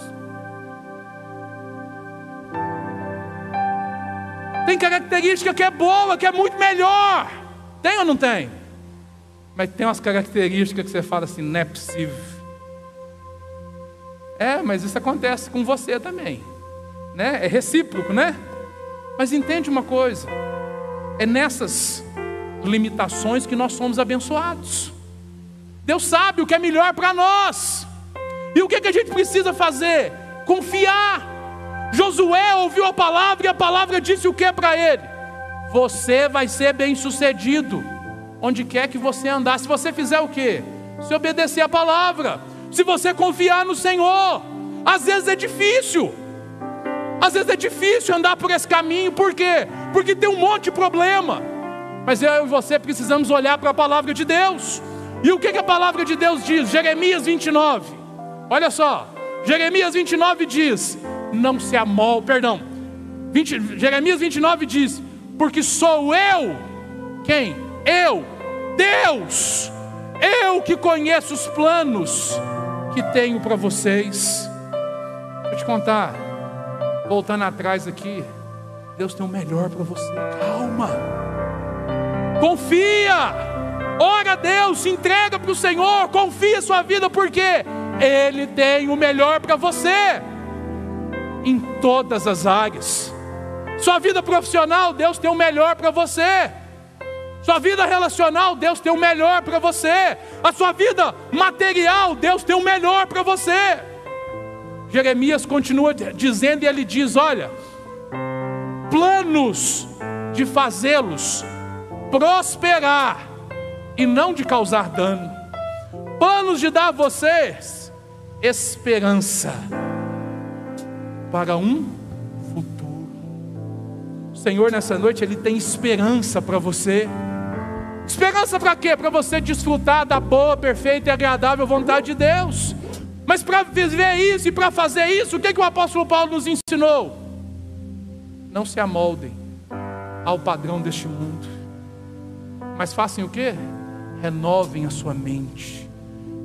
Tem característica que é boa, que é muito melhor. Tem ou não tem? Mas tem umas características que você fala assim: não é possível. Mas isso acontece com você também, né? É recíproco, né? Mas entende uma coisa, é nessas limitações que nós somos abençoados. Deus sabe o que é melhor para nós. E o que a gente precisa fazer? Confiar. Josué ouviu a palavra e a palavra disse o que para ele? Você vai ser bem sucedido onde quer que você andar. Se você fizer o quê? Se obedecer a palavra, se você confiar no Senhor. Às vezes é difícil. Às vezes é difícil andar por esse caminho. Por quê? Porque tem um monte de problema. Mas eu e você precisamos olhar para a palavra de Deus. E o que a palavra de Deus diz? Jeremias 29. Olha só. Jeremias 29 diz: não se amolde, Jeremias 29 diz: porque sou eu. Quem? Eu, Deus. Eu que conheço os planos que tenho para vocês. Deixa eu te contar. Voltando atrás aqui, Deus tem o melhor para você. Calma. Confia. Ora a Deus, se entrega para o Senhor. Confia a sua vida, porque Ele tem o melhor para você. Em todas as áreas. Sua vida profissional, Deus tem o melhor para você. Sua vida relacional, Deus tem o melhor para você. A sua vida material, Deus tem o melhor para você. Jeremias continua dizendo, e ele diz: olha, planos de fazê-los prosperar e não de causar dano, planos de dar a vocês esperança para um futuro. O Senhor nessa noite, Ele tem esperança para você. Esperança para quê? Para você desfrutar da boa, perfeita e agradável vontade de Deus. Mas para viver isso e para fazer isso, o que o apóstolo Paulo nos ensinou? Não se amoldem ao padrão deste mundo, mas façam o quê? Renovem a sua mente,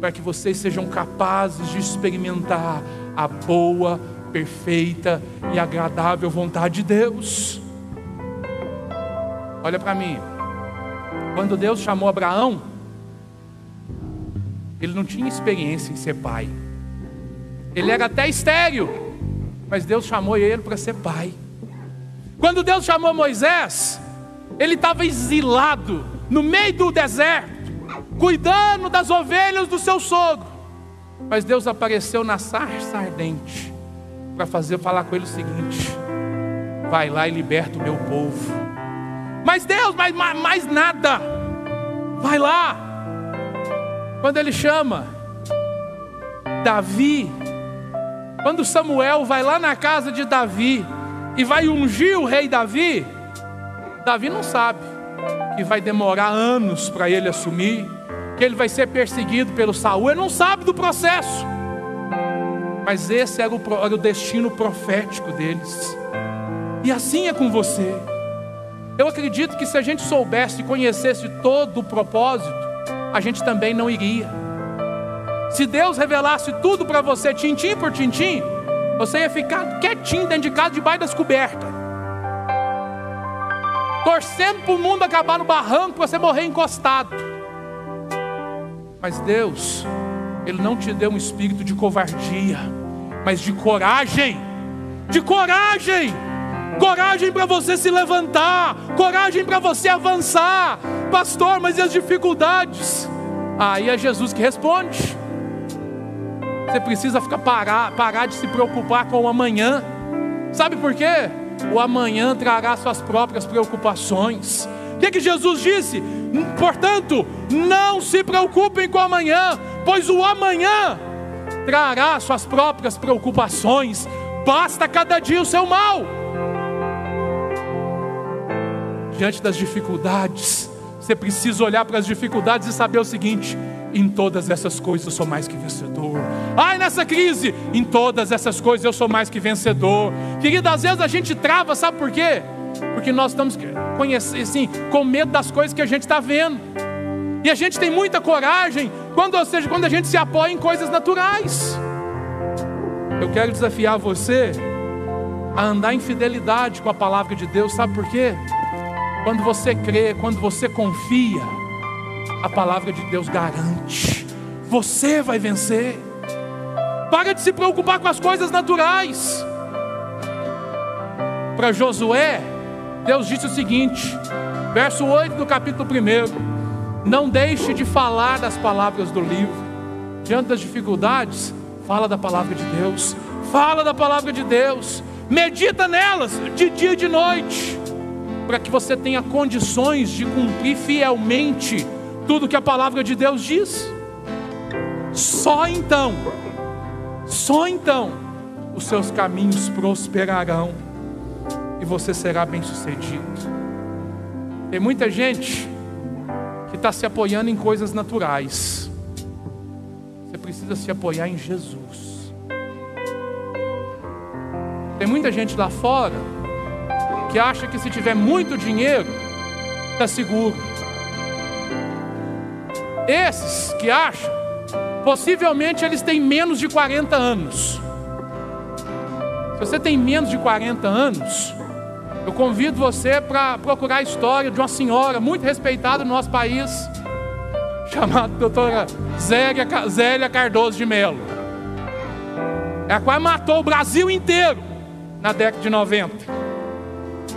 para que vocês sejam capazes de experimentar a boa, perfeita e agradável vontade de Deus. Olha para mim. Quando Deus chamou Abraão, ele não tinha experiência em ser pai. Ele era até estéril, mas Deus chamou ele para ser pai. Quando Deus chamou Moisés, ele estava exilado no meio do deserto, cuidando das ovelhas do seu sogro. Mas Deus apareceu na sarça ardente para falar com ele o seguinte: vai lá e liberta o meu povo. Mas Deus, mais nada. Vai lá. Quando ele chama Davi, quando Samuel vai lá na casa de Davi e vai ungir o rei Davi, Davi não sabe que vai demorar anos para ele assumir, que ele vai ser perseguido pelo Saul. Ele não sabe do processo, mas esse era o destino profético deles. E assim é com você. Eu acredito que se a gente soubesse e conhecesse todo o propósito, a gente também não iria. Se Deus revelasse tudo para você, tintim por tintim, você ia ficar quietinho dentro de casa, debaixo das cobertas, torcendo para o mundo acabar no barranco, para você morrer encostado. Mas Deus, Ele não te deu um espírito de covardia, mas de coragem. De coragem. Coragem para você se levantar, coragem para você avançar. Pastor, mas e as dificuldades? Aí é Jesus que responde. Você precisa parar de se preocupar com o amanhã. Sabe por quê? O amanhã trará suas próprias preocupações. O que Jesus disse? Portanto, não se preocupem com o amanhã, pois o amanhã trará suas próprias preocupações. Basta cada dia o seu mal. Diante das dificuldades, você precisa olhar para as dificuldades e saber o seguinte: em todas essas coisas eu sou mais que vencedor. Ai, nessa crise, em todas essas coisas eu sou mais que vencedor. Querido, às vezes a gente trava, sabe por quê? Porque nós estamos com medo das coisas que a gente está vendo. E a gente tem muita coragem quando a gente se apoia em coisas naturais. Eu quero desafiar você a andar em fidelidade com a palavra de Deus. Sabe por quê? Quando você crê, quando você confia, a palavra de Deus garante, você vai vencer. Para de se preocupar com as coisas naturais. Para Josué, Deus disse o seguinte, verso 8 do capítulo 1: não deixe de falar das palavras do livro. Diante das dificuldades, fala da palavra de Deus. Fala da palavra de Deus. Medita nelas de dia e de noite, para que você tenha condições de cumprir fielmente tudo que a palavra de Deus diz. Só então os seus caminhos prosperarão e você será bem-sucedido. Tem muita gente que está se apoiando em coisas naturais. Você precisa se apoiar em Jesus. Tem muita gente lá fora que acha que se tiver muito dinheiro, está seguro. Esses que acham, possivelmente eles têm menos de 40 anos. Se você tem menos de 40 anos, eu convido você para procurar a história de uma senhora muito respeitada no nosso país, chamada doutora Zélia Cardoso de Mello. Ela quase matou o Brasil inteiro na década de 90.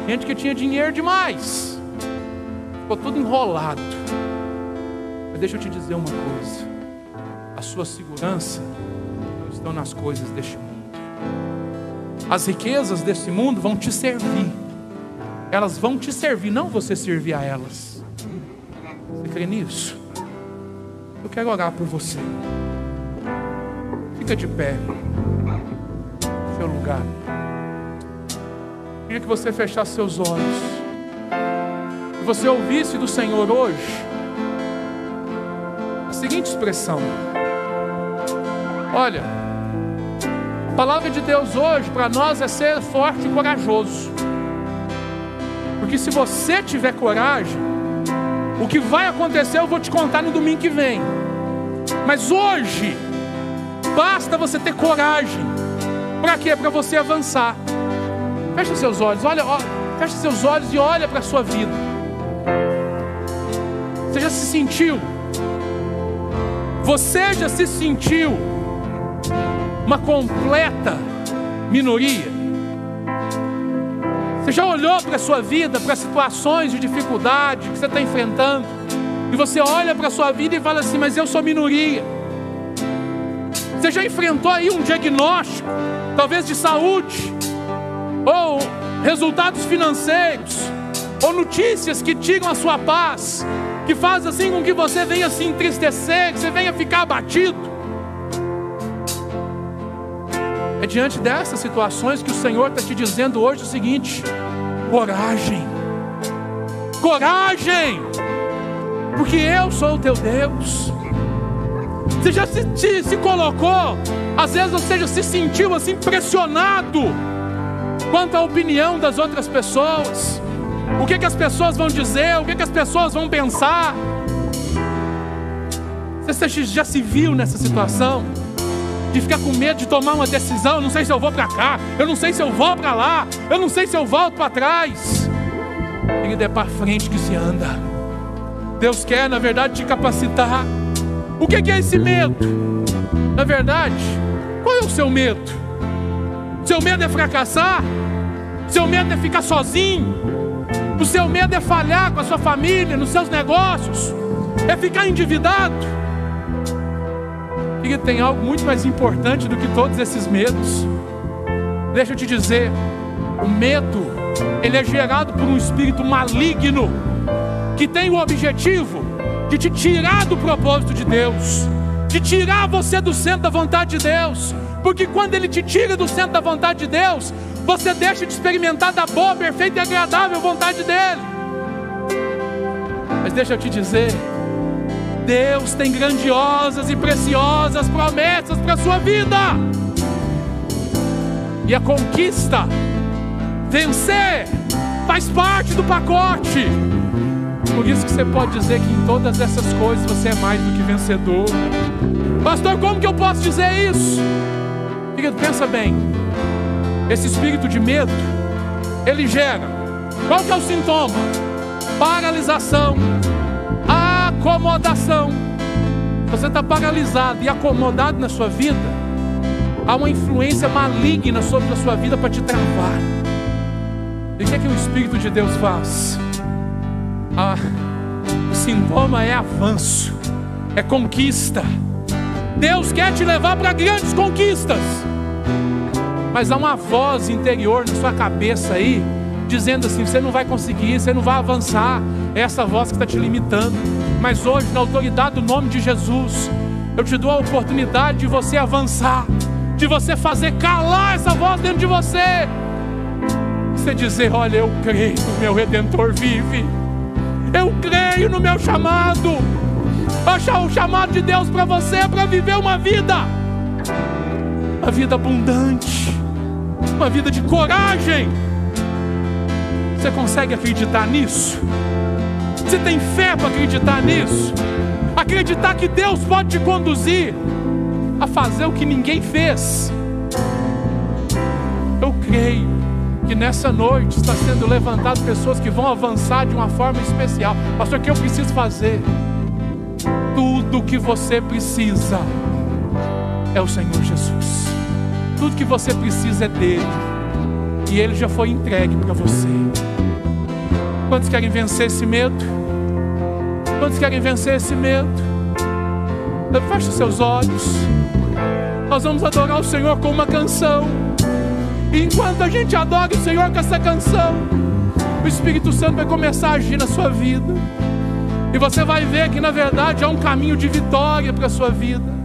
Gente que tinha dinheiro demais, ficou tudo enrolado. Mas deixa eu te dizer uma coisa: a sua segurança não está nas coisas deste mundo. As riquezas deste mundo vão te servir. Elas vão te servir, não você servir a elas. Você crê nisso? Eu quero orar por você. Fica de pé no seu lugar. Queria que você fechasse seus olhos e você ouvisse do Senhor hoje a seguinte expressão: olha, a palavra de Deus hoje para nós é ser forte e corajoso. Porque se você tiver coragem, o que vai acontecer eu vou te contar no domingo que vem. Mas hoje basta você ter coragem. Para quê? Para você avançar. Fecha seus olhos, fecha seus olhos e olha para a sua vida. Você já se sentiu uma completa minoria? Você já olhou para a sua vida, para situações de dificuldade que você está enfrentando, e você olha para a sua vida e fala assim: mas eu sou minoria. Você já enfrentou aí um diagnóstico, talvez de saúde, ou resultados financeiros, ou notícias que tiram a sua paz, que faz assim com que você venha se entristecer, que você venha ficar abatido. É diante dessas situações que o Senhor está te dizendo hoje o seguinte: coragem, coragem, porque eu sou o teu Deus. Você já se colocou, às vezes você já se sentiu assim pressionado quanto à opinião das outras pessoas? O que as pessoas vão dizer? O que as pessoas vão pensar? Você já se viu nessa situação de ficar com medo de tomar uma decisão? Eu não sei se eu vou para cá, eu não sei se eu vou para lá, eu não sei se eu volto para trás. Querido, é para frente que se anda. Deus quer, na verdade, te capacitar. O que é esse medo? Na verdade, qual é o seu medo? Seu medo é fracassar? Seu medo é ficar sozinho? O seu medo é falhar com a sua família, nos seus negócios? É ficar endividado? E tem algo muito mais importante do que todos esses medos. Deixa eu te dizer, o medo, ele é gerado por um espírito maligno, que tem o objetivo de te tirar do propósito de Deus, de tirar você do centro da vontade de Deus. Porque quando ele te tira do centro da vontade de Deus, você deixa de experimentar da boa, perfeita e agradável vontade dele. Mas deixa eu te dizer, Deus tem grandiosas e preciosas promessas para a sua vida. E a conquista, vencer, faz parte do pacote. Por isso que você pode dizer que em todas essas coisas você é mais do que vencedor. Pastor, como que eu posso dizer isso? Querido, pensa bem. Esse espírito de medo, ele gera, qual que é o sintoma? Paralisação, acomodação. Você está paralisado e acomodado na sua vida, há uma influência maligna sobre a sua vida para te travar. E o que o Espírito de Deus faz? O sintoma é avanço, é conquista. Deus quer te levar para grandes conquistas, mas há uma voz interior na sua cabeça aí, dizendo assim: você não vai conseguir, você não vai avançar. É essa voz que está te limitando. Mas hoje, na autoridade do nome de Jesus, eu te dou a oportunidade de você avançar, de você fazer calar essa voz dentro de você. Você dizer: olha, eu creio no meu Redentor vive, eu creio no meu chamado. Achar o chamado de Deus para você é para viver uma vida abundante, uma vida de coragem. Você consegue acreditar nisso? Você tem fé para acreditar nisso? Acreditar que Deus pode te conduzir a fazer o que ninguém fez. Eu creio que nessa noite está sendo levantado pessoas que vão avançar de uma forma especial. Pastor, o que eu preciso fazer? Tudo que você precisa é o Senhor Jesus. Tudo que você precisa é dele, e ele já foi entregue para você. Quantos querem vencer esse medo? Quantos querem vencer esse medo? Feche seus olhos. Nós vamos adorar o Senhor com uma canção. E enquanto a gente adora o Senhor com essa canção, o Espírito Santo vai começar a agir na sua vida. E você vai ver que na verdade há um caminho de vitória para a sua vida.